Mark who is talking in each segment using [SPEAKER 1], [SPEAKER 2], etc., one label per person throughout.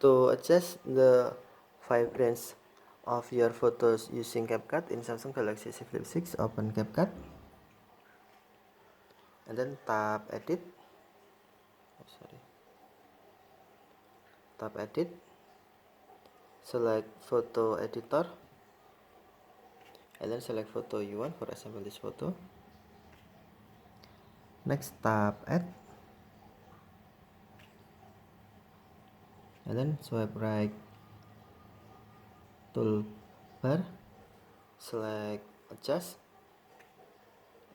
[SPEAKER 1] To adjust the vibrance of your photos using CapCut in Samsung Galaxy Z Flip 6, open CapCut and then tap edit. Tap edit, select photo editor and then select photo you want. For example, this photo. Next, tap add and then swipe right toolbar, select adjust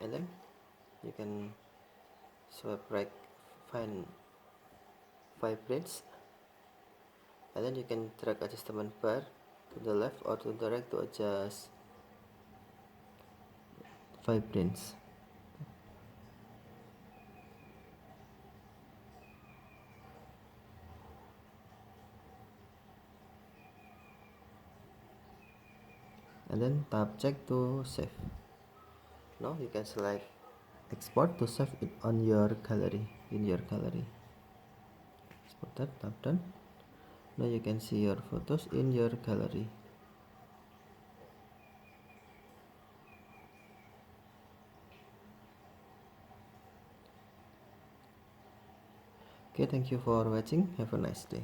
[SPEAKER 1] and then you can swipe right, find vibrance and then you can drag adjustment bar to the left or to the right to adjust vibrance. And then tap check to save. Now you can select export to save it on your gallery, in your gallery. Export that, tap done. Now you can see your photos in your gallery. Okay, thank you for watching. Have a nice day.